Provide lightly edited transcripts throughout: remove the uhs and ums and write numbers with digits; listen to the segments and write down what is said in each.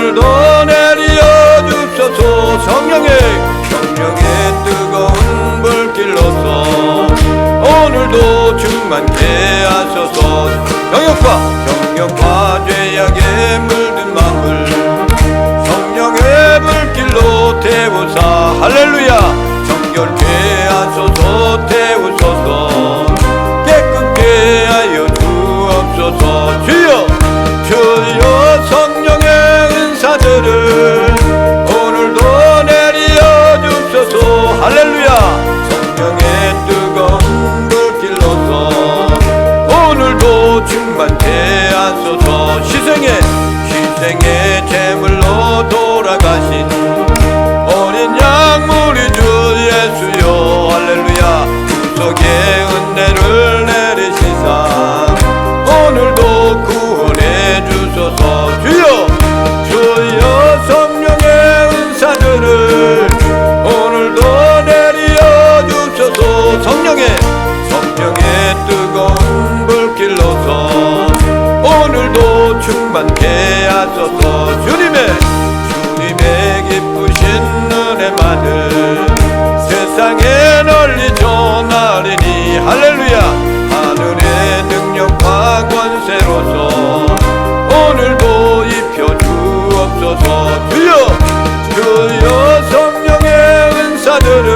오늘도 내려 주소서. 성령의 뜨거운 불길로서 오늘도 충만케 하소서. 경영과 죄악에 물든 마음을 성령의 불길로 태우사. 할렐루야. 정결케 하소서. 태우소서. 깨끗게 하여 주옵소서. 주여 성령의 은사들을 오늘도 내려 주소서. 할렐루야. 성령의 뜨거운 불길로서 오늘도 충만케 하소서. 희생의 제물로 돌아가신 어린 양 우리 주 예수여. 할렐루야. 구속의 은혜를 내리시사 오늘도 구원해 주소서. 주여 성령의 은사들을 오늘도 내려 주소서. 성령의 뜨거운 불길로서 오늘도 충만케 하소서. 주님의 기쁘신 은혜만을 세상에 널리 전하리니. 할렐루야. 하늘의 능력과 권세로서 오늘도 입혀 주옵소서. 주여 성령의 은사들을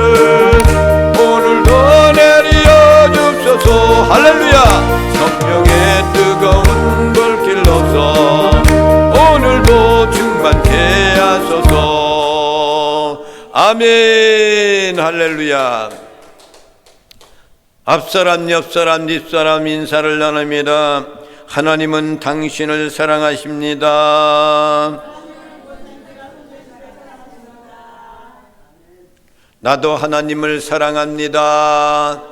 오늘도 내려 주소서. 할렐루야. 성령의 뜨거운 불길로서 오늘도 충만케 하소서. 아멘. 할렐루야. 앞사람 옆사람 뒷사람 인사를 나눕니다. 하나님은 당신을 사랑하십니다. 나도 하나님을 사랑합니다.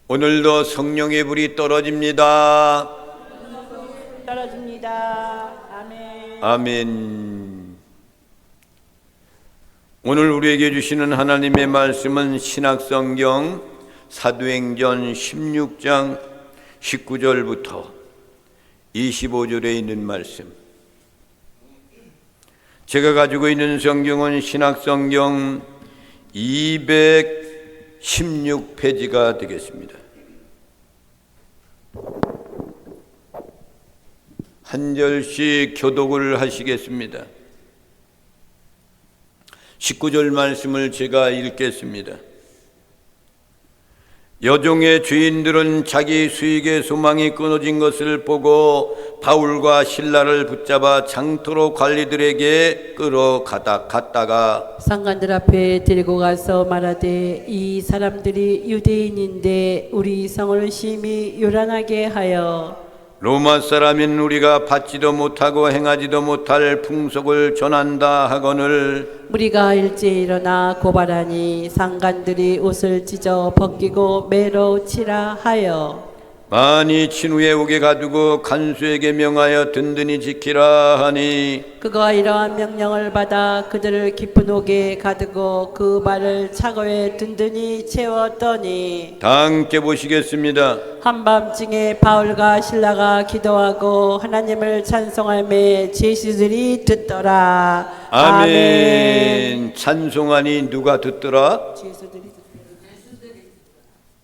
오늘도 성령의 불이 떨어집니다. 아멘. 아멘. 오늘 우리에게 주시는 하나님의 말씀은 신약성경 사도행전 16장 19절부터 25절에 있는 말씀. 제가 가지고 있는 성경은 신약성경 216페이지가 되겠습니다. 한 절씩 교독을 하시겠습니다. 19절 말씀을 제가 읽겠습니다. 여종의 주인들은 자기 수익의 소망이 끊어진 것을 보고 바울과 실라를 붙잡아 장터로 관리들에게 끌어갔다가 상관들 앞에 데리고 가서 말하되 이 사람들이 유대인인데 우리 성을 심히 요란하게 하여 로마 사람인 우리가 받지도 못하고 행하지도 못할 풍속을 전한다 하거늘 우리가 일제히 일어나 고발하니 상관들이 옷을 찢어 벗기고 매로 치라 하여 많이 친후에 오게 가두고 간수에게 명하여 든든히 지키라 하니 그가 이러한 명령을 받아 그들을 깊은 옥에 가두고 그 발을 차고에 든든히 채웠더니 다 함께 보시겠습니다. 한밤중에 바울과 실라가 기도하고 하나님을 찬송하며 제수들이 듣더라. 아멘. 찬송하니 누가 듣더라? 제수들이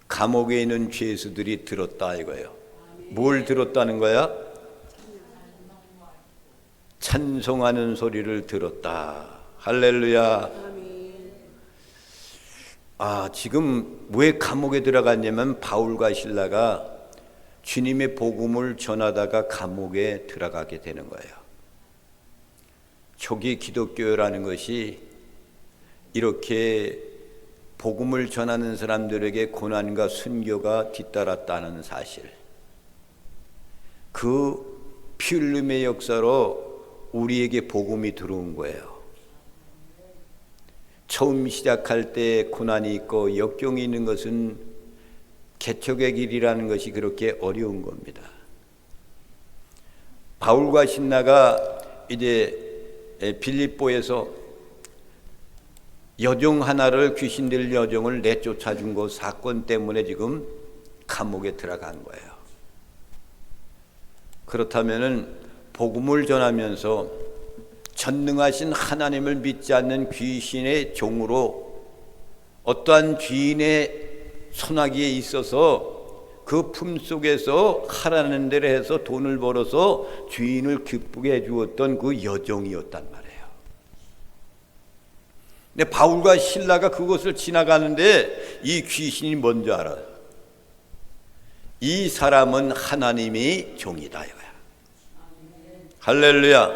감옥에 있는 죄수들이 들었다 이거예요. 뭘 들었다는 거야? 찬송하는 소리를 들었다. 할렐루야. 지금 왜 감옥에 들어갔냐면 바울과 실라가 주님의 복음을 전하다가 감옥에 들어가게 되는 거예요. 초기 기독교라는 것이 이렇게 복음을 전하는 사람들에게 고난과 순교가 뒤따랐다는 사실, 그 피 흘림의 역사로 우리에게 복음이 들어온 거예요. 처음 시작할 때 고난이 있고 역경이 있는 것은 개척의 길이라는 것이 그렇게 어려운 겁니다. 바울과 신라가 이제 빌립보에서 여종 하나를, 귀신들 여종을 내쫓아 준 그 사건 때문에 지금 감옥에 들어간 거예요. 그렇다면은 복음을 전하면서 전능하신 하나님을 믿지 않는 귀신의 종으로 어떠한 주인의 손아귀에 있어서 그 품 속에서 하라는 대로 해서 돈을 벌어서 주인을 기쁘게 해주었던 그 여종이었단 말이에요. 근데 바울과 실라가 그것을 지나가는데 이 귀신이 뭔지 알아요. 이 사람은 하나님의 종이다 이거야. 할렐루야.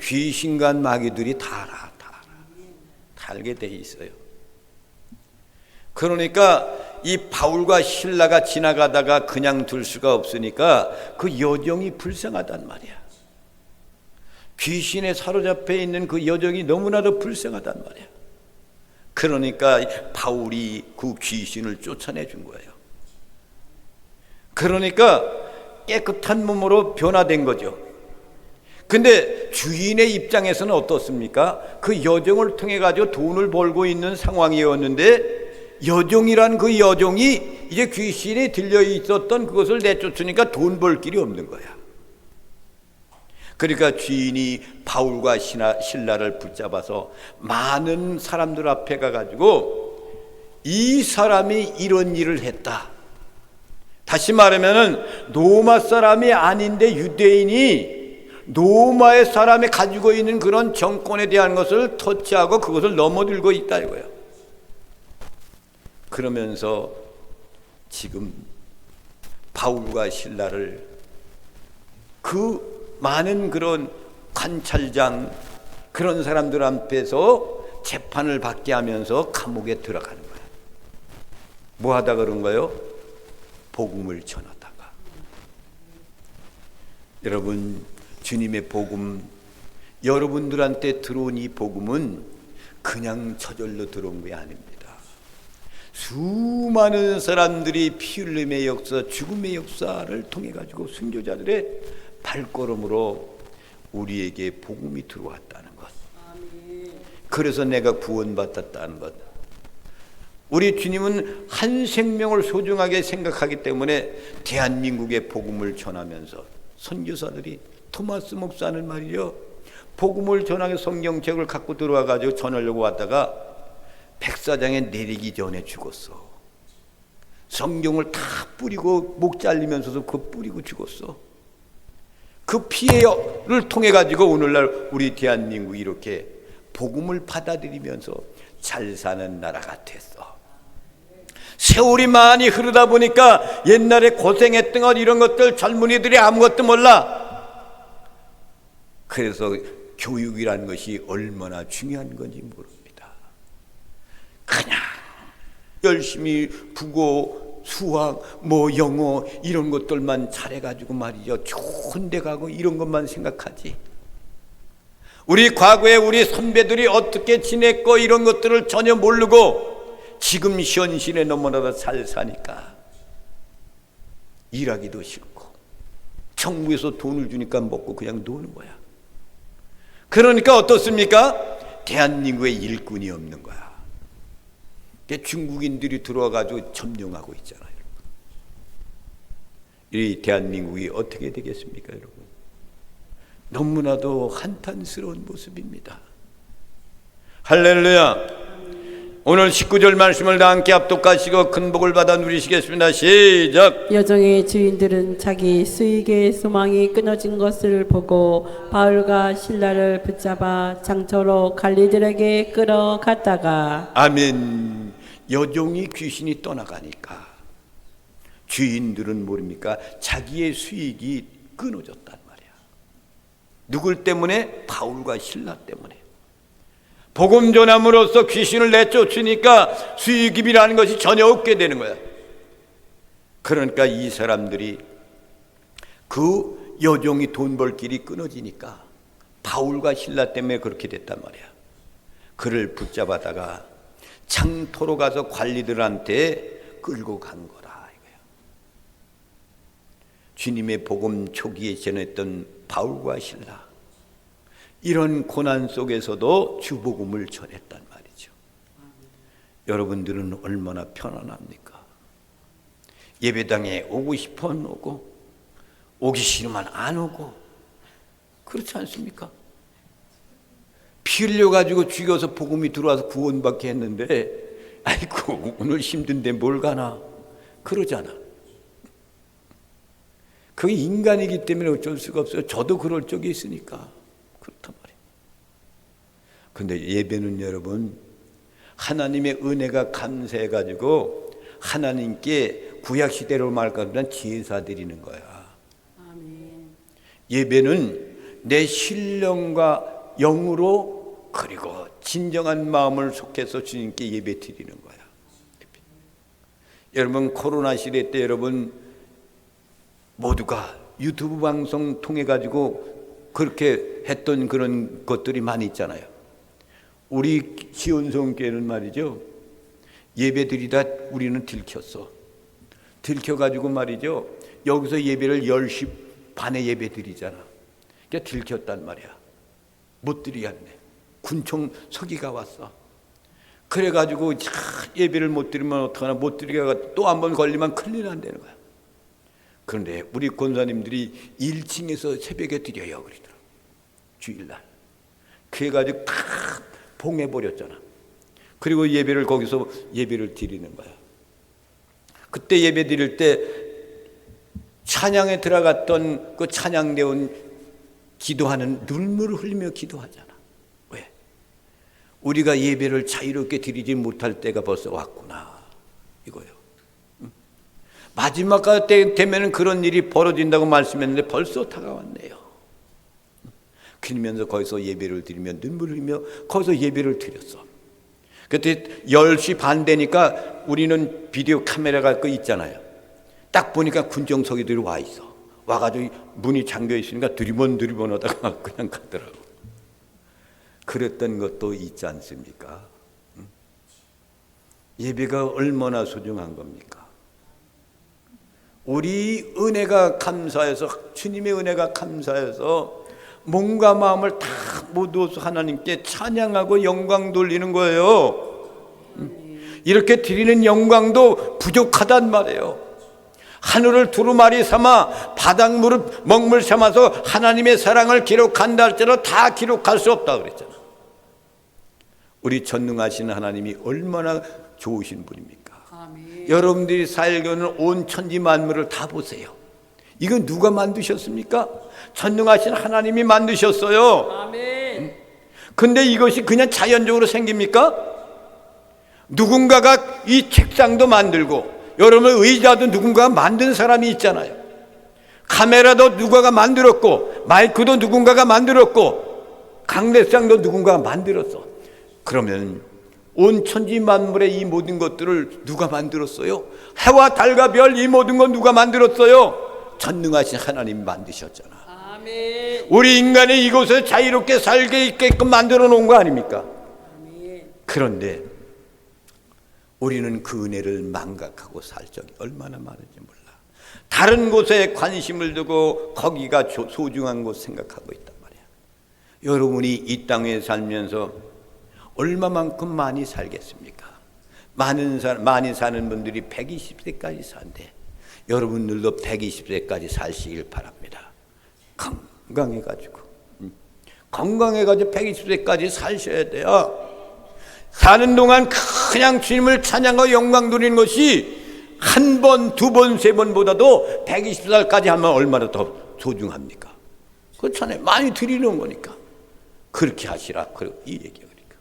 귀신과 마귀들이 다 알아. 다 알게 돼 있어요. 그러니까 이 바울과 실라가 지나가다가 그냥 둘 수가 없으니까 그 여종이 불쌍하단 말이야. 귀신에 사로잡혀 있는 그 여종이 너무나도 불쌍하단 말이야. 그러니까 바울이 그 귀신을 쫓아내 준 거예요. 그러니까 깨끗한 몸으로 변화된 거죠. 근데 주인의 입장에서는 어떻습니까? 그 여종을 통해 가지고 돈을 벌고 있는 상황이었는데 여종이란 그 여종이 이제 귀신이 들려 있었던 그것을 내쫓으니까 돈 벌 길이 없는 거야. 그러니까 주인이 바울과 실라를 붙잡아서 많은 사람들 앞에 가가지고 이 사람이 이런 일을 했다. 다시 말하면은 로마 사람이 아닌데 유대인이 로마의 사람이 가지고 있는 그런 정권에 대한 것을 터치하고 그것을 넘어들고 있다 이거예요. 그러면서 지금 바울과 실라를 그 많은 그런 관찰장 그런 사람들 앞에서 재판을 받게 하면서 감옥에 들어가는 거예요. 뭐 하다 그런 거예요? 복음을 전하다가. 여러분, 주님의 복음, 여러분들한테 들어온 이 복음은 그냥 저절로 들어온 게 아닙니다. 수많은 사람들이 피 흘림의 역사, 죽음의 역사를 통해 가지고 순교자들의 발걸음으로 우리에게 복음이 들어왔다는 것. 그래서 내가 구원받았다는 것. 우리 주님은 한 생명을 소중하게 생각하기 때문에 대한민국의 복음을 전하면서 선교사들이 토마스 목사는 말이요, 복음을 전하게 성경책을 갖고 들어와 가지고 전하려고 왔다가 백사장에 내리기 전에 죽었어. 성경을 다 뿌리고 목 잘리면서도 그 뿌리고 죽었어. 그 피해를 통해 가지고 오늘날 우리 대한민국이 이렇게 복음을 받아들이면서 잘 사는 나라가 됐어. 세월이 많이 흐르다 보니까 옛날에 고생했던 것 이런 것들 젊은이들이 아무것도 몰라. 그래서 교육이라는 것이 얼마나 중요한 건지 모릅니다. 그냥 열심히 국어, 수학, 뭐 영어 이런 것들만 잘해가지고 말이죠, 좋은 데 가고 이런 것만 생각하지. 우리 과거에 우리 선배들이 어떻게 지냈고 이런 것들을 전혀 모르고 지금 현실에 너무나도 잘 사니까 일하기도 싫고 정부에서 돈을 주니까 먹고 그냥 노는 거야. 그러니까 어떻습니까? 대한민국에 일꾼이 없는 거야. 중국인들이 들어와가지고 점령하고 있잖아요. 이 대한민국이 어떻게 되겠습니까, 여러분? 너무나도 한탄스러운 모습입니다. 할렐루야. 오늘 19절 말씀을 다 함께 합독하시고 큰 복을 받아 누리시겠습니다. 시작. 여종의 주인들은 자기 수익의 소망이 끊어진 것을 보고 바울과 실라를 붙잡아 장초로 관리들에게 끌어갔다가. 아멘. 여종이 귀신이 떠나가니까 주인들은 모릅니까? 자기의 수익이 끊어졌단 말이야. 누굴 때문에? 바울과 실라 때문에. 복음 전함으로써 귀신을 내쫓으니까 수익입이라는 것이 전혀 없게 되는 거야. 그러니까 이 사람들이 그 여종이 돈 벌 길이 끊어지니까 바울과 실라 때문에 그렇게 됐단 말이야. 그를 붙잡아다가 장토로 가서 관리들한테 끌고 간 거라 이거야. 주님의 복음 초기에 전했던 바울과 실라, 이런 고난 속에서도 주복음을 전했단 말이죠. 여러분들은 얼마나 편안합니까? 예배당에 오고 싶으면 오고 오기 싫으면 안 오고, 그렇지 않습니까? 피 흘려가지고 죽여서 복음이 들어와서 구원받게 했는데, 아이고 오늘 힘든데 뭘 가나, 그러잖아. 그게 인간이기 때문에 어쩔 수가 없어요. 저도 그럴 적이 있으니까 그렇단 말이에요. 근데 예배는 여러분, 하나님의 은혜가 감사해가지고 하나님께 구약시대로 말하면 제사 드리는 거야. 아멘. 예배는 내 신령과 영으로, 그리고 진정한 마음을 속해서 주님께 예배 드리는 거야. 여러분, 코로나 시대 때 여러분 모두가 유튜브 방송 통해 가지고 그렇게 했던 그런 것들이 많이 있잖아요. 우리 시온성교회는 말이죠, 예배 드리다 우리는 들켰어. 들켜가지고 말이죠, 여기서 예배를 10시 반에 예배 드리잖아. 그러니까 들켰단 말이야. 못 드리겠네. 군총 서기가 왔어. 그래가지고 예배를 못 드리면 어떡하나, 못 드리다가 또 한 번 걸리면 큰일 난다는 거야. 그런데 우리 권사님들이 1층에서 새벽에 드려요 그러더라고, 주일날. 그래가지고 다 봉해버렸잖아. 그리고 예배를 거기서 예배를 드리는 거야. 그때 예배 드릴 때 찬양에 들어갔던 그 찬양대원 기도하는, 눈물을 흘리며 기도하잖아. 왜? 우리가 예배를 자유롭게 드리지 못할 때가 벌써 왔구나, 이거요. 마지막 때 되면 그런 일이 벌어진다고 말씀했는데 벌써 다가왔네요. 그러면서 거기서 예배를 드리며 눈물을 흘리며 거기서 예배를 드렸어. 그때 10시 반 되니까 우리는 비디오 카메라가 있잖아요. 딱 보니까 군정서기들이 와 있어. 와가지고 문이 잠겨 있으니까 두리번 하다가 그냥 가더라고. 그랬던 것도 있지 않습니까? 예배가 얼마나 소중한 겁니까? 우리 은혜가 감사해서, 주님의 은혜가 감사해서 몸과 마음을 다 모두어서 하나님께 찬양하고 영광 돌리는 거예요. 이렇게 드리는 영광도 부족하단 말이에요. 하늘을 두루마리 삼아 바닷물을 먹물 삼아서 하나님의 사랑을 기록한다 할지라도 다 기록할 수 없다 그랬잖아. 우리 전능하신 하나님이 얼마나 좋으신 분입니까? 아멘. 여러분들이 살고는 온 천지 만물을 다 보세요. 이건 누가 만드셨습니까? 전능하신 하나님이 만드셨어요. 아멘. 근데 이것이 그냥 자연적으로 생깁니까? 누군가가 이 책상도 만들고, 여러분 의자도 누군가가 만든 사람이 있잖아요. 카메라도 누군가가 만들었고, 마이크도 누군가가 만들었고, 강대상도 누군가가 만들었어. 그러면 온 천지 만물의 이 모든 것들을 누가 만들었어요? 해와 달과 별 이 모든 건 누가 만들었어요? 전능하신 하나님이 만드셨잖아. 아멘. 우리 인간이 이곳에 자유롭게 살게 있게끔 만들어 놓은 거 아닙니까? 아멘. 그런데 우리는 그 은혜를 망각하고 살 적이 얼마나 많은지 몰라. 다른 곳에 관심을 두고 거기가 소중한 곳 생각하고 있단 말이야. 여러분이 이 땅에 살면서 얼마만큼 많이 살겠습니까? 많이 사는 분들이 120세까지 산대. 여러분들도 120세까지 살시길 바랍니다. 건강해가지고 120세까지 사셔야 돼요. 사는 동안 그냥 주님을 찬양하고 영광 돌리는 것이 한 번, 두 번, 세 번보다도 120살까지 하면 얼마나 더 소중합니까? 그렇잖아요. 많이 드리는 거니까. 그렇게 하시라. 이 얘기가 그러니까.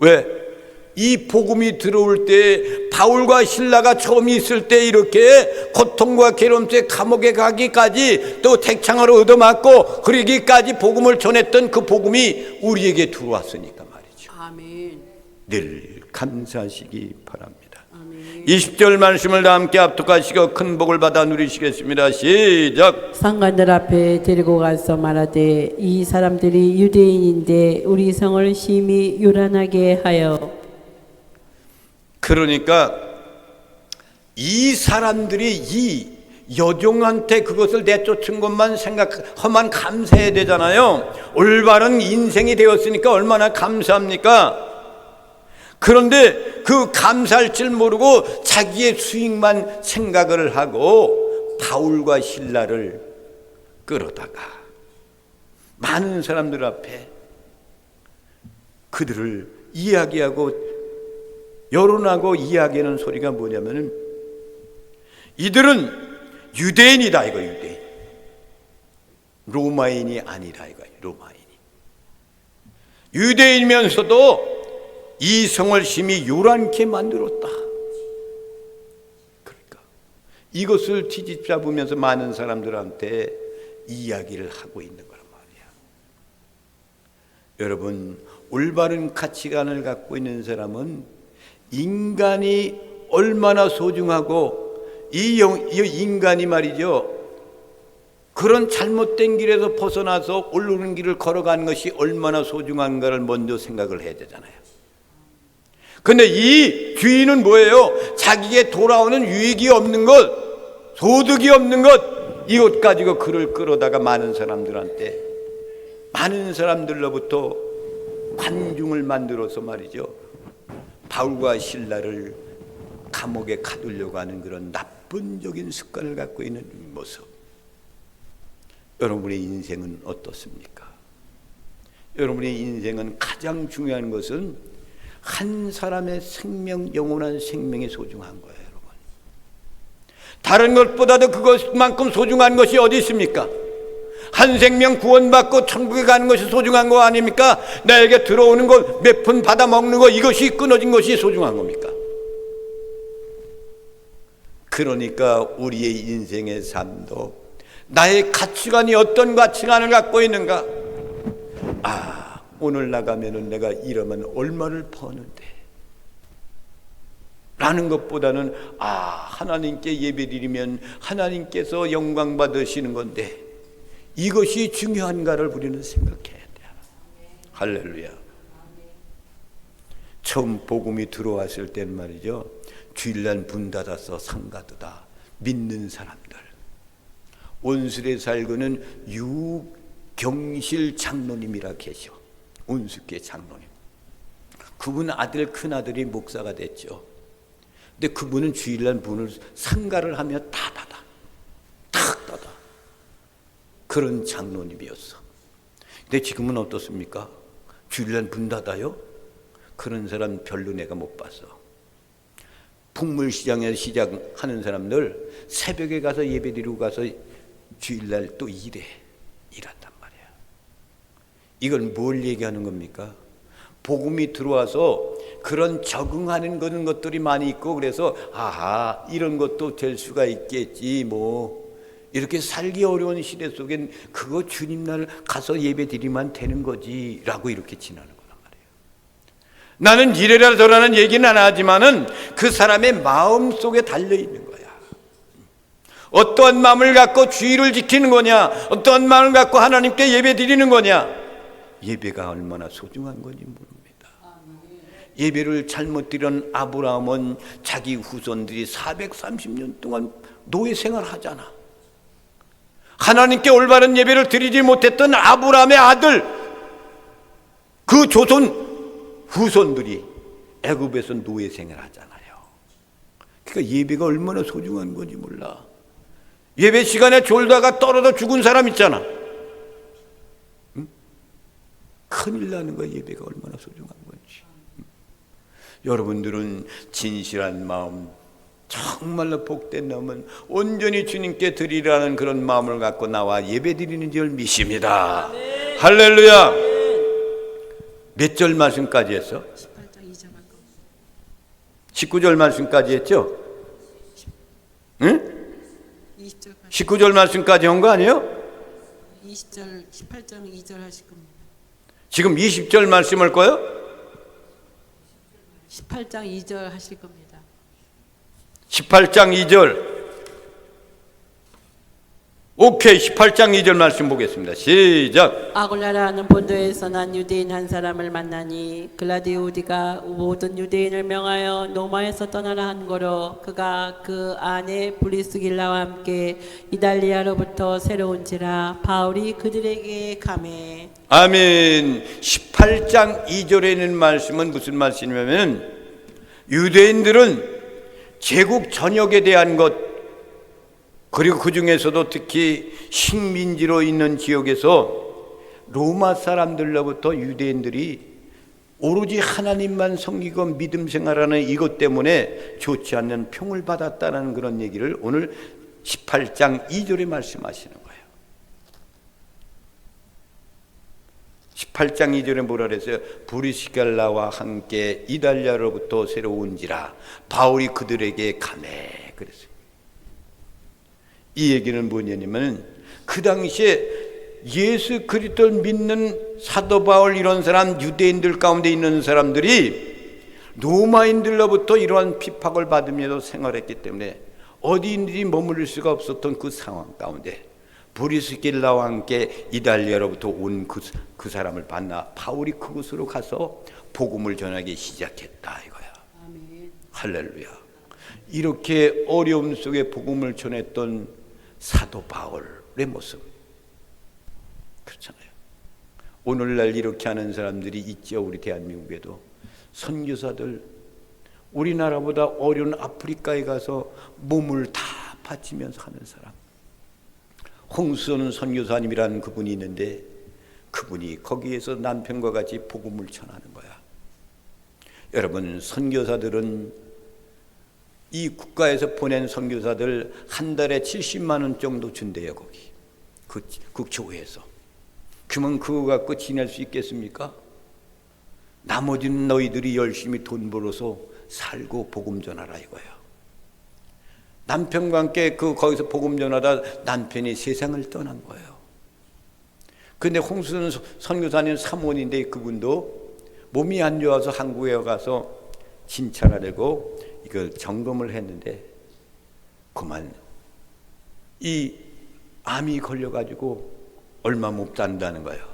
왜? 이 복음이 들어올 때, 바울과 신라가 처음 있을 때 이렇게 고통과 괴로움 속에 감옥에 가기까지, 또 택창으로 얻어맞고 그러기까지 복음을 전했던 그 복음이 우리에게 들어왔으니까 말이죠. 아멘. 늘 감사하시기 바랍니다. 아멘. 20절 말씀을 다 함께 합독하시고 큰 복을 받아 누리시겠습니다. 시작. 상관들 앞에 데리고 가서 말하되 이 사람들이 유대인인데 우리 성을 심히 요란하게 하여. 그러니까 이 사람들이 이 여종한테 그것을 내쫓은 것만 생각하면 감사해야 되잖아요. 올바른 인생이 되었으니까 얼마나 감사합니까? 그런데 그 감사할 줄 모르고 자기의 수익만 생각을 하고 바울과 신라를 끌어다가 많은 사람들 앞에 그들을 이야기하고 여론하고 이야기하는 소리가 뭐냐면은 이들은 유대인이다 이거. 유대인, 로마인이 아니라 이거. 로마인이 유대인이면서도 이 성을 심히 요란케 만들었다. 그러니까 이것을 뒤집잡으면서 많은 사람들한테 이야기를 하고 있는 거란 말이야. 여러분, 올바른 가치관을 갖고 있는 사람은 인간이 얼마나 소중하고 이 인간이 말이죠, 그런 잘못된 길에서 벗어나서 옳은 길을 걸어가는 것이 얼마나 소중한가를 먼저 생각을 해야 되잖아요. 근데 이 주인은 뭐예요? 자기에게 돌아오는 유익이 없는 것, 소득이 없는 것, 이것 가지고 그를 끌어다가 많은 사람들한테, 많은 사람들로부터 관중을 만들어서 말이죠, 바울과 신라를 감옥에 가두려고 하는 그런 나쁜적인 습관을 갖고 있는 모습. 여러분의 인생은 어떻습니까? 여러분의 인생은 가장 중요한 것은 한 사람의 생명, 영원한 생명이 소중한 거예요, 여러분. 다른 것보다도 그것만큼 소중한 것이 어디 있습니까? 한 생명 구원받고 천국에 가는 것이 소중한 거 아닙니까? 나에게 들어오는 것, 몇 푼 받아 먹는 것, 이것이 끊어진 것이 소중한 겁니까? 그러니까 우리의 인생의 삶도 나의 가치관이 어떤 가치관을 갖고 있는가? 아, 오늘 나가면은 내가 이러면 얼마를 버는데 라는 것보다는, 아, 하나님께 예배드리면 하나님께서 영광 받으시는 건데 이것이 중요한가를 우리는 생각해야 돼요. 할렐루야. 처음 복음이 들어왔을 땐 말이죠, 주일날 문 닫아서 상가두다 믿는 사람들, 온술에 살고는 유경실 장로님이라 계셔. 온술계 장로님. 그분 아들, 큰아들이 목사가 됐죠. 근데 그분은 주일날 문을 상가를 하며 다 닫아, 탁 닫아. 그런 장로님이었어. 근데 지금은 어떻습니까? 주일날 문 닫아요? 그런 사람 별로 내가 못 봤어. 풍물시장에서 시작하는 사람들 새벽에 가서 예배드리고 가서 주일날 또 일한단 말이야. 이건 뭘 얘기하는 겁니까? 복음이 들어와서 그런 적응하는 그런 것들이 많이 있고, 그래서 아하, 이런 것도 될 수가 있겠지, 뭐 이렇게 살기 어려운 시대 속엔 그거 주님 날 가서 예배드리면 되는 거지 라고 이렇게 지나는 거란 말이에요. 나는 이래라 저라는 얘기는 안 하지만은 그 사람의 마음 속에 달려있는 거야. 어떠한 마음을 갖고 주의를 지키는 거냐, 어떠한 마음을 갖고 하나님께 예배 드리는 거냐, 예배가 얼마나 소중한 건지 모릅니다. 예배를 잘못 드린 아브라함은 자기 후손들이 430년 동안 노예 생활을 하잖아. 하나님께 올바른 예배를 드리지 못했던 아브라함의 아들, 그 조선 후손들이 애굽에서 노예 생활을 하잖아요. 그러니까 예배가 얼마나 소중한 건지 몰라. 예배 시간에 졸다가 떨어져 죽은 사람 있잖아. 응? 큰일 나는 거야. 예배가 얼마나 소중한 건지. 여러분들은 진실한 마음, 정말로 복된 마음은 온전히 주님께 드리라는 그런 마음을 갖고 나와 예배 드리는 줄 믿습니다. 아멘. 할렐루야. 몇 절 말씀까지 했어? 18장 2절 19절 말씀까지 했죠? 응? 19절 말씀까지 한 거 아니에요? 20절 18장 2절 하실 겁니다. 지금 20절 말씀 할 거예요? 18장 2절 하실 겁니다. 18장 2절. 오케이, 18장 2절 말씀 보겠습니다. 시작. 아굴라라는 본도에서 난 유대인 한 사람을 만나니 글라디우디가 모든 유대인을 명하여 로마에서 떠나라 한 거로 그가 그 아내 브리스길라와 함께 이달리아로부터 새로운지라 바울이 그들에게 가매. 아멘. 18장 2절에 있는 말씀은 무슨 말씀이냐면, 유대인들은 제국 전역에 대한 것, 그리고 그 중에서도 특히 식민지로 있는 지역에서 로마 사람들로부터 유대인들이 오로지 하나님만 섬기고 믿음 생활하는 이것 때문에 좋지 않는 평을 받았다는 그런 얘기를 오늘 18장 2절에 말씀하시는 거예요. 18장 2절에 뭐라 그랬어요? 브리스길라와 함께 이달리아로부터 새로 온지라 바울이 그들에게 가매 그랬어요. 이 얘기는 뭐냐면 그 당시에 예수 그리스도를 믿는 사도 바울 이런 사람, 유대인들 가운데 있는 사람들이 로마인들로부터 이러한 핍박을 받으면서 생활했기 때문에 어디든지 머무를 수가 없었던 그 상황 가운데 브리스길라와 함께 이달리아로부터 온 그 사람을 만나 바울이 그곳으로 가서 복음을 전하기 시작했다 이거야. 아멘. 할렐루야. 이렇게 어려움 속에 복음을 전했던 사도 바울의 모습, 그렇잖아요. 오늘날 이렇게 하는 사람들이 있죠. 우리 대한민국에도 선교사들, 우리나라보다 어려운 아프리카에 가서 몸을 다 바치면서 하는 사람. 홍수는 선교사님이라는 그분이 있는데 그분이 거기에서 남편과 같이 복음을 전하는 거야. 여러분, 선교사들은 이 국가에서 보낸 선교사들 한 달에 70만 원 정도 준대요. 거기 그 교회에서. 그러면 그거 갖고 지낼 수 있겠습니까? 나머지는 너희들이 열심히 돈 벌어서 살고 복음 전하라 이거예요. 남편과 함께 거기서 복음 전하다 남편이 세상을 떠난 거예요. 근데 홍수는 선교사님 사모님인데 그분도 몸이 안 좋아서 한국에 가서 진찰하려고 이걸 점검을 했는데 그만 이 암이 걸려가지고 얼마 못 산다는 거예요.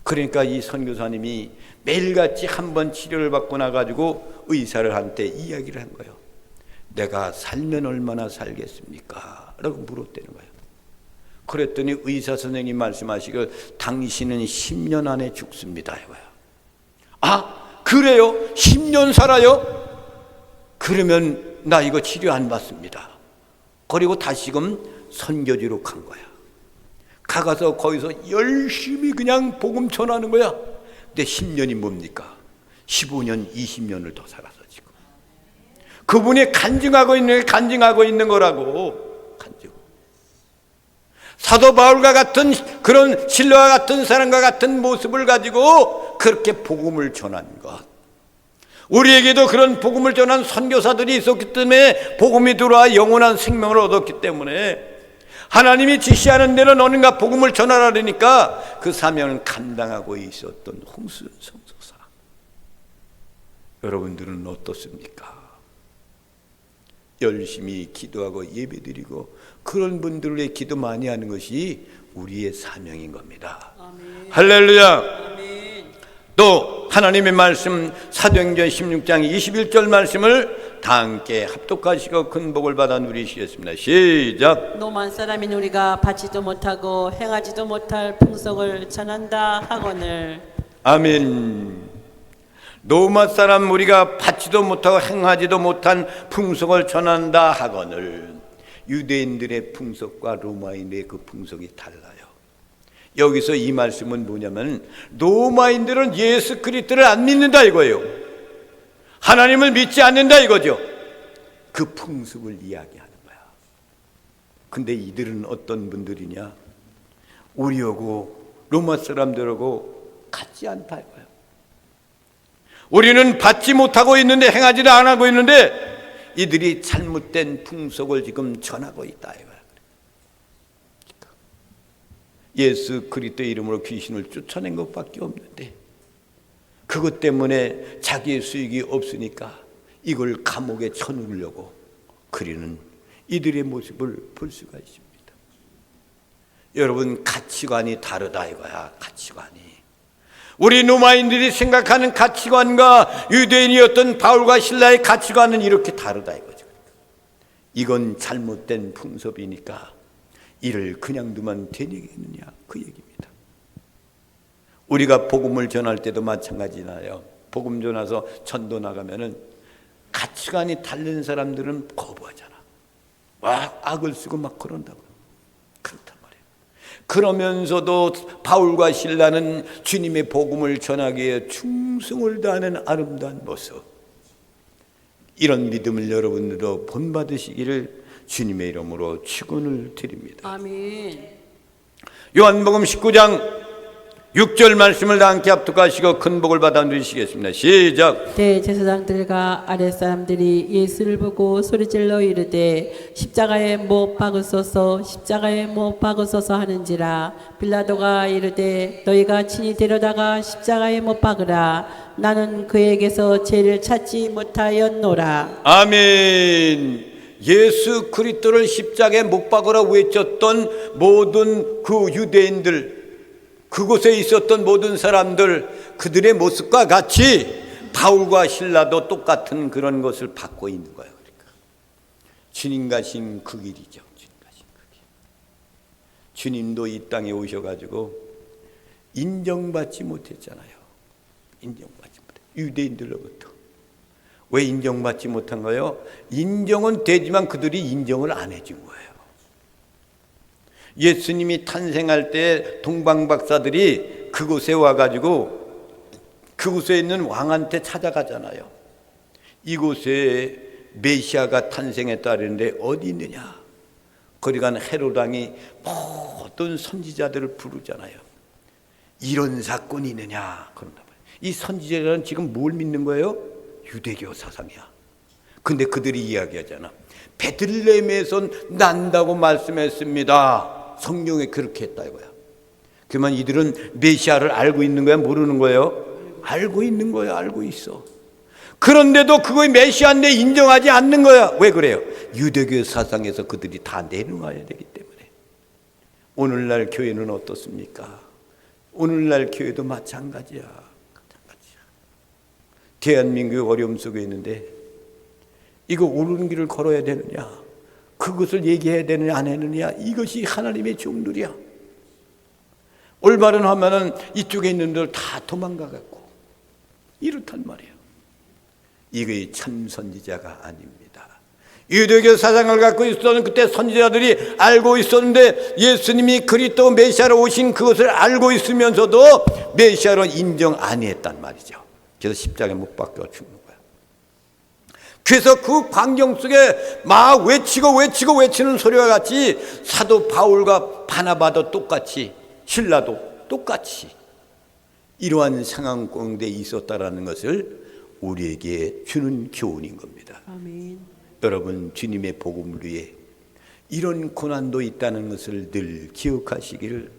그러니까 이 선교사님이 매일같이 한 번 치료를 받고 나가지고 의사를 한테 이야기를 한 거예요. 내가 살면 얼마나 살겠습니까? 라고 물었다는 거예요. 그랬더니 의사 선생님 말씀하시길 당신은 10년 안에 죽습니다 이거예요. 아 그래요? 10년 살아요? 그러면 나 이거 치료 안 받습니다. 그리고 다시금 선교지로 간 거야. 가서 거기서 열심히 그냥 복음 전하는 거야. 근데 10년이 뭡니까? 15년, 20년을 더 살아서 지금. 그분이 간증하고 있는 거라고. 간증. 사도 바울과 같은 그런 신뢰와 같은 사람과 같은 모습을 가지고 그렇게 복음을 전한 것. 우리에게도 그런 복음을 전한 선교사들이 있었기 때문에 복음이 들어와 영원한 생명을 얻었기 때문에 하나님이 지시하는 대로 너는가 복음을 전하라니까 그 사명을 감당하고 있었던 홍수연 선교사. 여러분들은 어떻습니까? 열심히 기도하고 예배드리고 그런 분들의 기도 많이 하는 것이 우리의 사명인 겁니다. 아멘. 할렐루야. 아멘. 또 하나님의 말씀 사도행전 16장 21절 말씀을 다 함께 합독하시고 큰 복을 받아 누리시겠습니다. 시작. 노만 사람인 우리가 받지도 못하고 행하지도 못할 풍속을 전한다 하거늘. 아멘. 로마 사람 우리가 받지도 못하고 행하지도 못한 풍속을 전한다 하거늘. 유대인들의 풍속과 로마인의 그 풍속이 달라요. 여기서 이 말씀은 뭐냐면 로마인들은 예수 그리스도를 안 믿는다 이거예요. 하나님을 믿지 않는다 이거죠. 그 풍습을 이야기하는 거야. 근데 이들은 어떤 분들이냐? 우리하고 로마 사람들하고 같지 않다 이거야. 우리는 받지 못하고 있는데 행하지도 안 하고 있는데 이들이 잘못된 풍속을 지금 전하고 있다 이거야. 예수 그리스도의 이름으로 귀신을 쫓아낸 것밖에 없는데 그것 때문에 자기의 수익이 없으니까 이걸 감옥에 쳐넣으려고 그리는 이들의 모습을 볼 수가 있습니다. 여러분 가치관이 다르다 이거야. 가치관이. 우리 로마인들이 생각하는 가치관과 유대인이었던 바울과 실라의 가치관은 이렇게 다르다 이거죠. 이건 잘못된 풍습이니까 이를 그냥 두면 되겠느냐 그 얘기입니다. 우리가 복음을 전할 때도 마찬가지나요. 복음 전해서 전도 나가면은 가치관이 다른 사람들은 거부하잖아. 막 악을 쓰고 막 그런다고. 그렇단 말이에요. 그러면서도 바울과 실라는 주님의 복음을 전하기 위해 충성을 다하는 아름다운 모습, 이런 믿음을 여러분들도 본받으시기를 주님의 이름으로 축원을 드립니다. 아멘. 요한복음 19장 6절 말씀을 다 함께 합독하시고 큰 복을 받아 누리시겠습니다. 시작. 대제사장들과 아랫사람들이 예수를 보고 소리질러 이르되 십자가에 못 박으소서 십자가에 못 박으소서 하는지라. 빌라도가 이르되 너희가 친히 데려다가 십자가에 못 박으라. 나는 그에게서 죄를 찾지 못하였노라. 아멘. 예수 그리스도를 십자가에 못 박으라 외쳤던 모든 그 유대인들, 그곳에 있었던 모든 사람들, 그들의 모습과 같이 바울과 실라도 똑같은 그런 것을 받고 있는 거예요. 그러니까 주님 가신 그 길이죠. 주님 가신 그 길. 주님도 이 땅에 오셔가지고 인정받지 못했잖아요. 인정받지 못해. 유대인들로부터. 왜 인정받지 못한 거예요? 인정은 되지만 그들이 인정을 안 해준 거예요. 예수님이 탄생할 때 동방박사들이 그곳에 와가지고 그곳에 있는 왕한테 찾아가잖아요. 이곳에 메시아가 탄생했다 그러는데 어디 있느냐? 거기 간 헤롯 왕이 모든 선지자들을 부르잖아요. 이런 사건이 있느냐? 그런다 말이에요. 이 선지자들은 지금 뭘 믿는 거예요? 유대교 사상이야. 근데 그들이 이야기하잖아. 베들레헴에서 난다고 말씀했습니다. 성경에 그렇게 했다 이거야. 그러면 이들은 메시아를 알고 있는 거야, 모르는 거예요? 알고 있는 거야, 알고 있어. 그런데도 그거의 메시아인데 인정하지 않는 거야. 왜 그래요? 유대교 사상에서 그들이 다 내놓아야 되기 때문에. 오늘날 교회는 어떻습니까? 오늘날 교회도 마찬가지야. 대한민국 어려움 속에 있는데 이거 옳은 길을 걸어야 되느냐, 그것을 얘기해야 되느냐 안 하느냐, 이것이 하나님의 종들이야. 올바른 하면은 이쪽에 있는 들 다 도망가갖고 이렇단 말이에요. 이게 참 선지자가 아닙니다. 유대교 사상을 갖고 있었던 그때 선지자들이 알고 있었는데 예수님이 그리스도 메시아로 오신 그것을 알고 있으면서도 메시아로 인정 안 했단 말이죠. 그래서 십자가에 못 박혀 죽는 거야. 그래서 그 광경 속에 막 외치는 소리와 같이 사도 바울과 바나바도 똑같이, 실라도 똑같이 이러한 상황 가운데 있었다라는 것을 우리에게 주는 교훈인 겁니다. 아멘. 여러분, 주님의 복음을 위해 이런 고난도 있다는 것을 늘 기억하시기를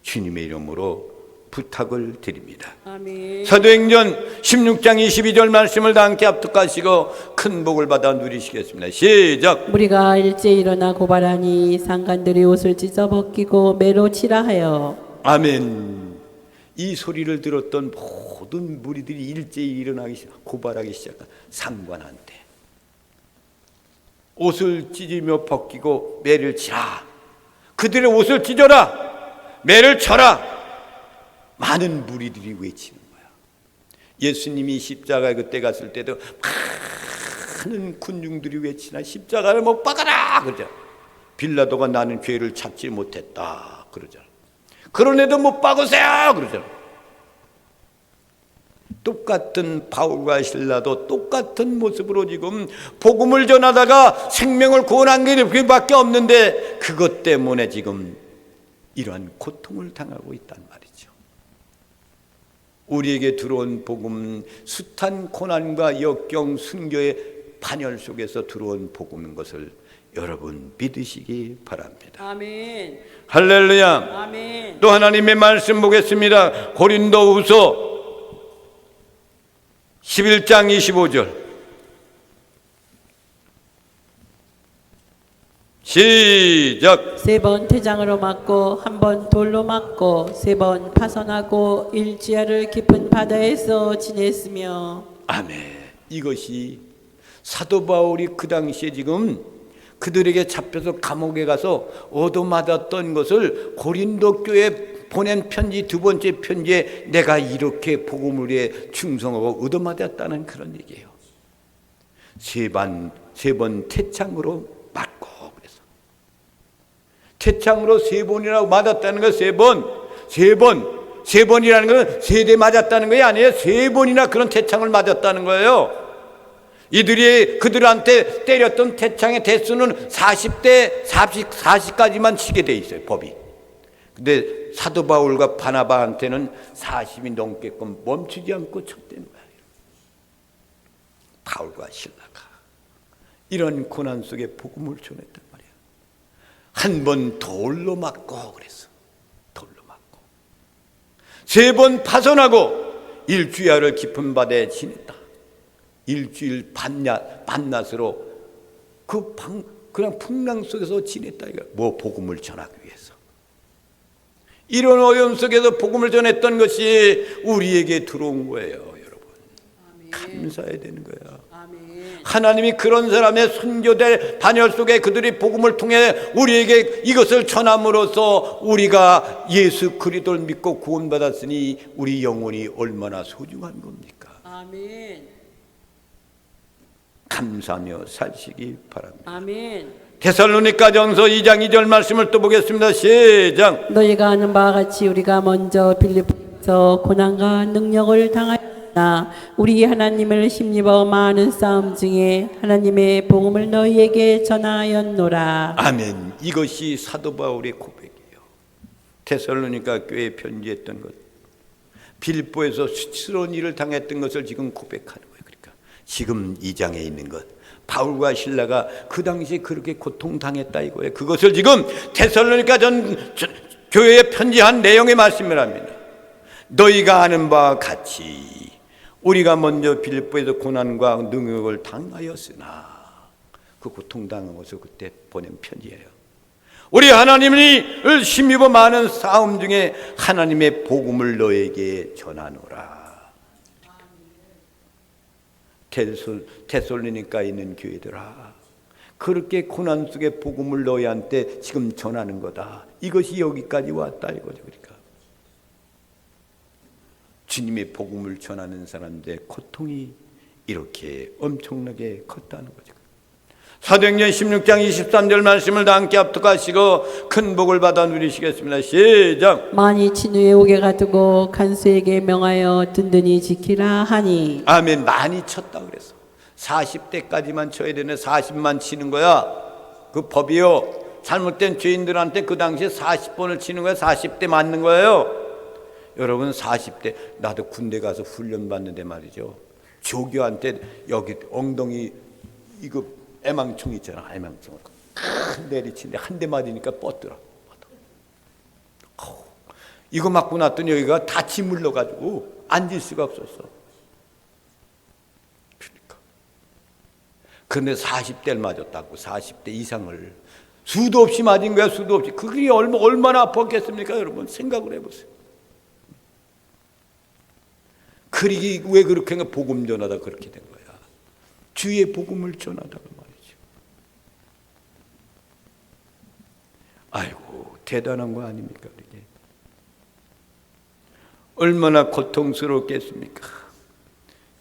주님의 이름으로 부탁을 드립니다. 아멘. 사도행전 16장 22절 말씀을 다 함께 합독하시고 큰 복을 받아 누리시겠습니다. 시작. 우리가 일제 일어나 고발하니 상관들이 옷을 찢어 벗기고 매로 치라 하여. 아멘. 이 소리를 들었던 모든 무리들이 일제히 일어나기 고발하기 시작한 상관한테 옷을 찢으며 벗기고 매를 치라. 그들의 옷을 찢어라, 매를 쳐라. 많은 무리들이 외치는 거야. 예수님이 십자가에 그때 갔을 때도 많은 군중들이 외치나 십자가를 못 박아라 그러죠. 빌라도가 나는 죄를 찾지 못했다 그러잖아. 그런 애도 못 박으세요 그러잖아. 똑같은 바울과 실라도 똑같은 모습으로 지금 복음을 전하다가 생명을 구원한 게 그밖에 없는데 그것 때문에 지금 이러한 고통을 당하고 있단 말이죠. 우리에게 들어온 복음, 숱한 고난과 역경, 순교의 반열 속에서 들어온 복음인 것을 여러분 믿으시기 바랍니다. 아멘. 할렐루야. 아멘. 또 하나님의 말씀 보겠습니다. 고린도후서 11장 25절 시작. 3번 태장으로 맞고 1번 돌로 맞고 3번 파선하고 일지하를 깊은 바다에서 지냈으며. 아멘. 이것이 사도 바울이 그 당시에 지금 그들에게 잡혀서 감옥에 가서 얻어맞았던 것을 고린도 교회에 보낸 편지, 두 번째 편지에 내가 이렇게 복음을 위해 충성하고 얻어맞았다는 그런 얘기예요. 세 번 태창으로 맞고 태창으로 3번이나 맞았다는 거. 3번이라는 건 3대 맞았다는 거 아니에요. 3번이나 그런 태창을 맞았다는 거예요. 이들이 그들한테 때렸던 태창의 대수는 40까지만 치게 돼 있어요, 법이. 근데 사도 바울과 바나바한테는 40이 넘게끔 멈추지 않고 쳤다는 거예요. 바울과 실라가 이런 고난 속에 복음을 전했단 말이에요. 한 번 돌로 맞고 그랬어. 돌로 맞고. 3번 파손하고 일주야를 깊은 바다에 지냈다. 일주일 밤낮으로 그냥 풍랑 속에서 지냈다. 뭐 복음을 전하기 위해서. 이런 어려움 속에서 복음을 전했던 것이 우리에게 들어온 거예요, 여러분. 아멘. 감사해야 되는 거예요. 아멘. 하나님이 그런 사람의 순교될 반열 속에 그들이 복음을 통해 우리에게 이것을 전함으로써 우리가 예수 그리스도를 믿고 구원받았으니 우리 영혼이 얼마나 소중한 겁니까? 아멘. 감사하며 사시기 바랍니다. 아멘. 데살로니가전서 2장 2절 말씀을 또 보겠습니다. 시작. 너희가 아는 바와 같이 우리가 먼저 빌립보에서 고난과 능력을 당하였으나 우리 하나님을 힘입어 많은 싸움 중에 하나님의 복음을 너희에게 전하였노라. 아멘. 이것이 사도 바울의 고백이에요. 데살로니가 교회에 편지했던 것, 빌립보에서 수치스러운 일을 당했던 것을 지금 고백하는 거예요. 지금 2장에 있는 것, 바울과 실라가 그 당시에 그렇게 고통당했다 이거예요. 그것을 지금 데살로니가 교회에 편지한 내용의 말씀을 합니다. 너희가 아는 바와 같이 우리가 먼저 빌립보에서 고난과 능력을 당하였으나, 그 고통당한 것을 그때 보낸 편지예요. 우리 하나님을 힘입어 많은 싸움 중에 하나님의 복음을 너에게 전하노라. 데살로니가에 있는 교회들아, 그렇게 고난 속에 복음을 너희한테 지금 전하는 거다. 이것이 여기까지 왔다 이거죠. 그러니까 주님의 복음을 전하는 사람들의 고통이 이렇게 엄청나게 컸다는 거죠. 사도행전 16장 23절 말씀을 다 함께 합독하시고 큰 복을 받아 누리시겠습니다. 시작. 만이 진후에 오게 가두고 간수에게 명하여 든든히 지키라 하니. 아멘. 많이 쳤다 그랬어. 40대까지만 쳐야 되네. 40만 치는 거야. 그 법이요. 잘못된 죄인들한테 그 당시에 40번을 치는 거야. 40대 맞는 거예요. 여러분 40대, 나도 군대 가서 훈련 받는데 말이죠, 조교한테 여기 엉덩이 이거 애망총 있잖아. 애망총 큰 내리치는데 한 대 맞으니까 뻗더라. 이거 맞고 났더니 여기가 다 짓물러가지고 앉을 수가 없었어. 그러니까. 그런데 40대를 맞았다고. 40대 이상을 수도 없이 맞은 거야. 수도 없이. 그게 얼마나 아팠겠습니까? 여러분 생각을 해보세요. 그러기 왜 그렇게 복음 전하다 그렇게 된 거야. 주의 복음을 전하다가 말이죠. 아이고 대단한 거 아닙니까? 이게 얼마나 고통스럽겠습니까?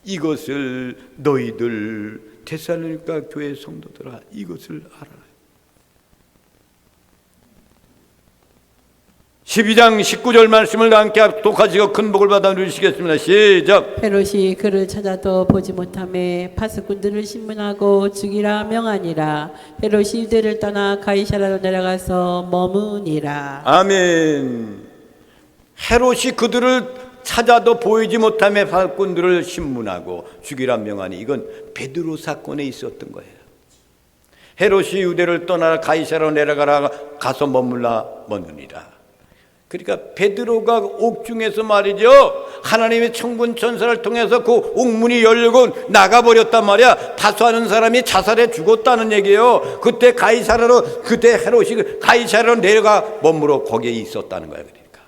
이것을 너희들 데살로니가 교회 성도들아, 이것을 알아라. 12장 19절 말씀을 함께 합독하시고 큰 복을 받아 누리시겠습니다. 시작. 헤롯이 그를 찾아도 보지 못하매 파수꾼들을 신문하고 죽이라 명하니라. 헤롯이 유대를 떠나 가이사라로 내려가서 머무니라. 아멘. 헤롯이 그들을 찾아도 보이지 못하며 파수꾼들을 신문하고 죽이라 명하니, 이건 베드로 사건에 있었던 거예요. 헤롯이 유대를 떠나 가이사라로 내려가라 가서 머무니라. 그러니까 베드로가 옥중에서 말이죠, 하나님의 천군 천사를 통해서 그 옥문이 열리고 나가버렸단 말이야. 다수하는 사람이 자살해 죽었다는 얘기예요. 그때 그때 헤롯이 가이사라로 내려가 머무러 거기에 있었다는 거야. 그러니까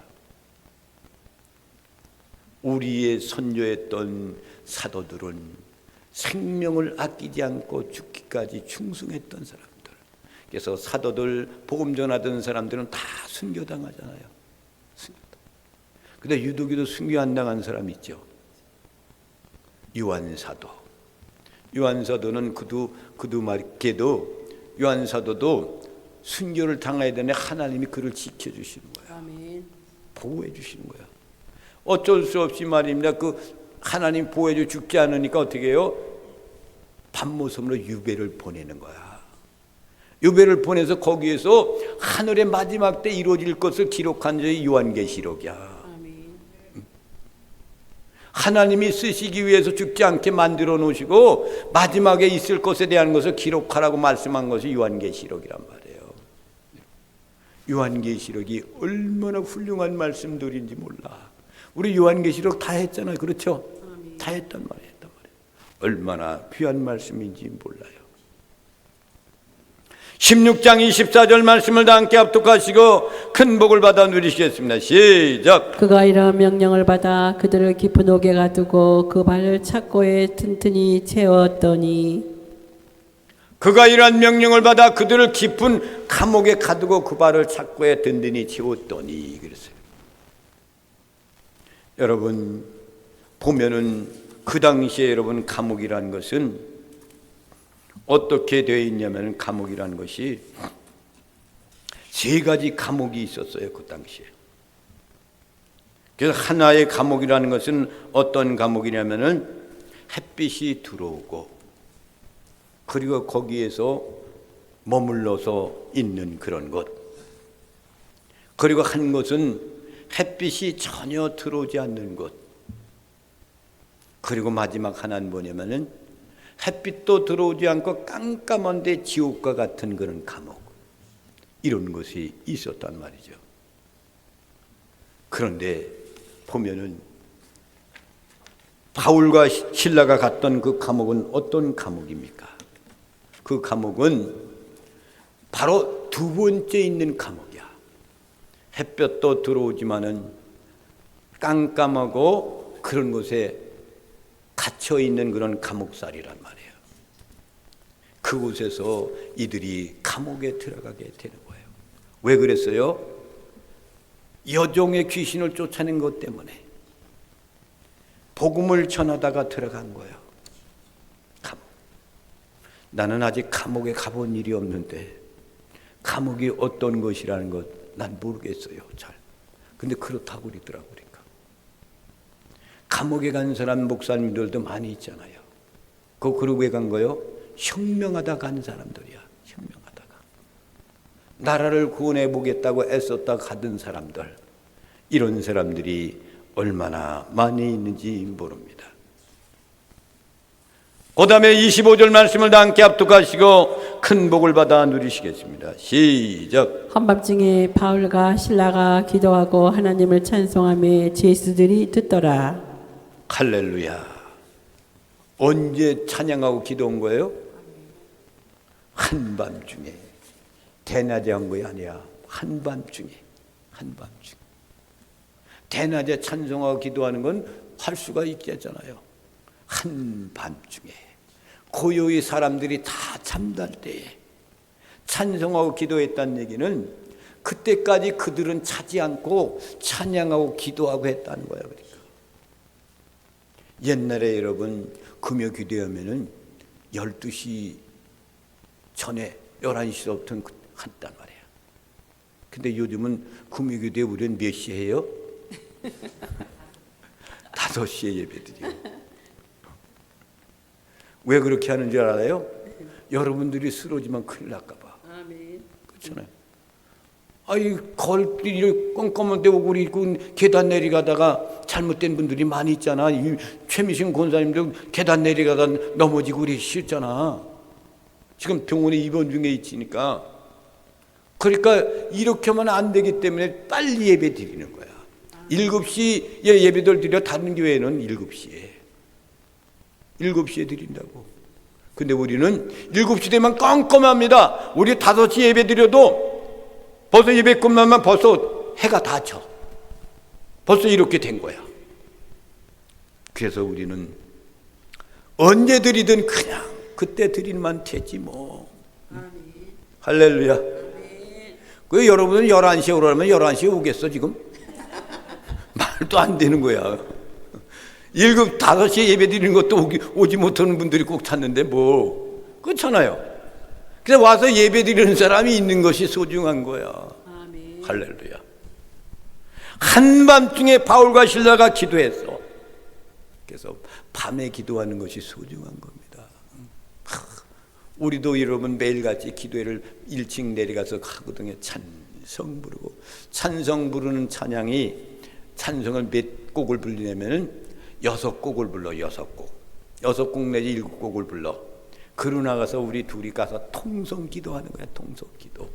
우리의 선조했던 사도들은 생명을 아끼지 않고 죽기까지 충성했던 사람들. 그래서 사도들 복음 전하던 사람들은 다 순교당하잖아요. 근데 유독이도 순교 안 당한 사람 있죠. 요한사도. 요한사도는 그도 말께도 요한사도도 순교를 당해야 되는데 하나님이 그를 지켜주시는 거야. 아멘. 보호해 주시는 거야. 어쩔 수 없이 말입니다. 그 하나님 보호해 줘 죽지 않으니까 어떻게 해요? 밤모섬으로 유배를 보내는 거야. 유배를 보내서 거기에서 하늘의 마지막 때 이루어질 것을 기록한 적이 요한계시록이야. 하나님이 쓰시기 위해서 죽지 않게 만들어 놓으시고 마지막에 있을 것에 대한 것을 기록하라고 말씀한 것이 요한계시록이란 말이에요. 요한계시록이 얼마나 훌륭한 말씀들인지 몰라. 우리 요한계시록 다 했잖아요. 그렇죠? 다 했단 말이에요. 얼마나 귀한 말씀인지 몰라요. 16장 24절 말씀을 다 함께 합독하시고 큰 복을 받아 누리시겠습니다. 시작. 그가 이런 명령을 받아 그들을 깊은 옥에 가두고 그 발을 착고에 튼튼히 채웠더니 그가 이러한 명령을 받아 그들을 깊은 감옥에 가두고 그 발을 착고에 든든히 채웠더니 그랬어요. 여러분 보면은 그 당시에 여러분 감옥이라는 것은 어떻게 되어 있냐면 감옥이라는 것이 세 가지 감옥이 있었어요. 그 당시에. 그래서 하나의 감옥이라는 것은 어떤 감옥이냐면은 햇빛이 들어오고 그리고 거기에서 머물러서 있는 그런 것. 그리고 한 것은 햇빛이 전혀 들어오지 않는 것. 그리고 마지막 하나는 뭐냐면은 햇빛도 들어오지 않고 깜깜한데 지옥과 같은 그런 감옥, 이런 것이 있었단 말이죠. 그런데 보면은 바울과 실라가 갔던 그 감옥은 어떤 감옥입니까? 그 감옥은 바로 두 번째 있는 감옥이야. 햇볕도 들어오지만은 깜깜하고 그런 곳에 갇혀 있는 그런 감옥살이란 말이에요. 그곳에서 이들이 감옥에 들어가게 되는 거예요. 왜 그랬어요? 여종의 귀신을 쫓아낸 것 때문에 복음을 전하다가 들어간 거예요. 감옥. 나는 아직 감옥에 가본 일이 없는데 감옥이 어떤 것이라는 것 난 모르겠어요. 잘. 근데 그렇다고 그러더라고요. 감옥에 간 사람 목사님들도 많이 있잖아요. 그러고 왜 간 거요? 혁명하다 간 사람들이야. 혁명하다가 나라를 구원해 보겠다고 애썼다 가던 사람들, 이런 사람들이 얼마나 많이 있는지 모릅니다. 그 다음에 25절 말씀을 다 함께 합독하시고 큰 복을 받아 누리시겠습니다. 시작. 한밤중에 바울과 실라가 기도하고 하나님을 찬송하며 제수들이 듣더라. 할렐루야. 언제 찬양하고 기도한 거예요? 한밤중에. 대낮에 한 거야 아니야. 한밤중에. 한밤중에. 대낮에 찬송하고 기도하는 건 할 수가 있겠잖아요. 한밤중에 고요히 사람들이 다 잠잘 때에 찬송하고 기도했다는 얘기는 그때까지 그들은 자지 않고 찬양하고 기도하고 했다는 거예요. 그러니까 옛날에 여러분 금요 기도하면은 12시 전에 11시부터 한단 말이에요. 근데 요즘은 금요 기도에 우리는 몇 시에 해요? 5시에 예배드려요. 왜 그렇게 하는 줄 알아요? 여러분들이 쓰러지면 큰일 날까 봐. 그렇잖아요. 아이 거리를 껌껌한데 오고 우리 계단 내려가다가 잘못된 분들이 많이 있잖아. 최미신 권사님도 계단 내려가다 넘어지고 그러기 싫잖아. 지금 병원에 입원 중에 있으니까. 그러니까 이렇게 하면 안 되기 때문에 빨리 예배 드리는 거야. 7시에 예배들 드려. 다른 교회는 7시에 7시에 드린다고. 근데 우리는 7시 되면 깜깜합니다. 우리 5시 예배 드려도 벌써 예배 끝나면 벌써 해가 다 져. 벌써 이렇게 된 거야. 그래서 우리는 언제 드리든 그냥 그때 드리면 되지 뭐. 할렐루야. 그 여러분은 11시에 오라면 11시에 오겠어 지금? 말도 안 되는 거야. 5시에 예배 드리는 것도 오지 못하는 분들이 꼭 찾는데 뭐. 그렇잖아요. 그래서 와서 예배 드리는 사람이 있는 것이 소중한 거야. 아멘. 할렐루야. 한밤중에 바울과 실라가 기도했어. 그래서 밤에 기도하는 것이 소중한 겁니다. 우리도 여러분 매일같이 기도회를 1층 내려가서 하거든요. 찬성 부르고, 찬성 부르는 찬양이, 찬성을 몇 곡을 부르냐면은 6곡을 불러. 6곡 내지 7곡을 불러. 그러고 나가서 우리 둘이 가서 통성 기도하는 거야. 통성 기도.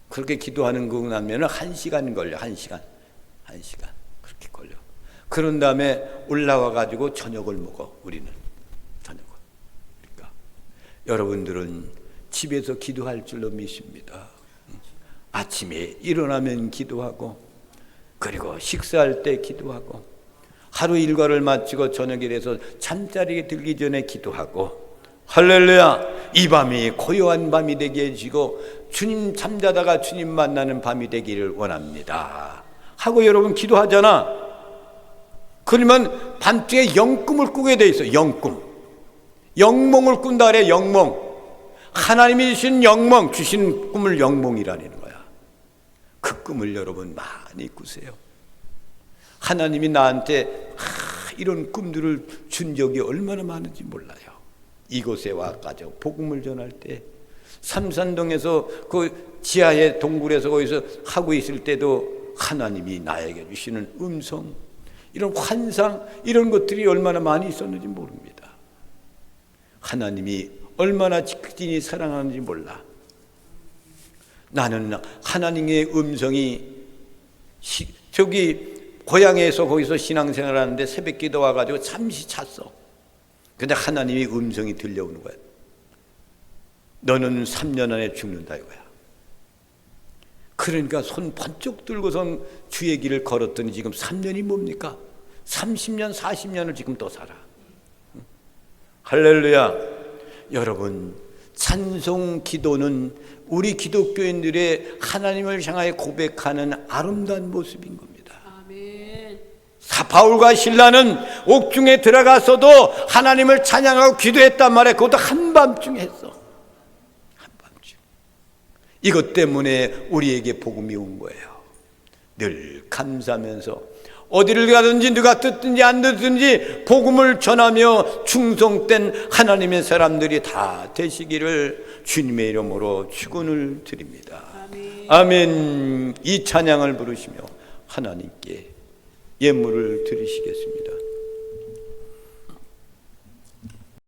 그렇게 기도하는 거 나면 1시간 걸려. 1시간 그렇게 걸려. 그런 다음에 올라와 가지고 저녁을 먹어. 우리는 저녁을. 그러니까 여러분들은 집에서 기도할 줄로 믿습니다. 아침에 일어나면 기도하고, 그리고 식사할 때 기도하고, 하루 일과를 마치고 저녁에 돼서 잠자리에 들기 전에 기도하고, 할렐루야. 이 밤이 고요한 밤이 되게 해주시고 주님 잠자다가 주님 만나는 밤이 되기를 원합니다 하고 여러분 기도하잖아. 그러면 밤중에 영꿈을 꾸게 돼 있어. 영몽을 꾼다 그래. 영몽. 하나님이 주신 영몽, 주신 꿈을 영몽이라는 거야. 그 꿈을 여러분 많이 꾸세요. 하나님이 나한테 이런 꿈들을 준 적이 얼마나 많은지 몰라요. 이곳에 와가지고 복음을 전할 때, 삼산동에서 그 지하의 동굴에서 거기서 하고 있을 때도 하나님이 나에게 주시는 음성, 이런 환상, 이런 것들이 얼마나 많이 있었는지 모릅니다. 하나님이 얼마나 직진히 사랑하는지 몰라. 나는 하나님의 음성이 저기 고향에서 거기서 신앙생활 하는데 새벽 기도 와가지고 잠시 잤어. 근데 하나님의 음성이 들려오는 거야. 너는 3년 안에 죽는다 이거야. 그러니까 손 번쩍 들고선 주의 길을 걸었더니 지금 3년이 뭡니까? 30년 40년을 지금 또 살아. 할렐루야. 여러분, 찬송 기도는 우리 기독교인들의 하나님을 향하여 고백하는 아름다운 모습인 겁니다. 바울과 실라는 옥중에 들어가서도 하나님을 찬양하고 기도했단 말이에요. 그것도 한밤중에 했어. 한밤중. 이것 때문에 우리에게 복음이 온 거예요. 늘 감사하면서 어디를 가든지 누가 듣든지 안 듣든지 복음을 전하며 충성된 하나님의 사람들이 다 되시기를 주님의 이름으로 축원을 드립니다. 아멘. 이 찬양을 부르시며 하나님께 예물을 드리시겠습니다.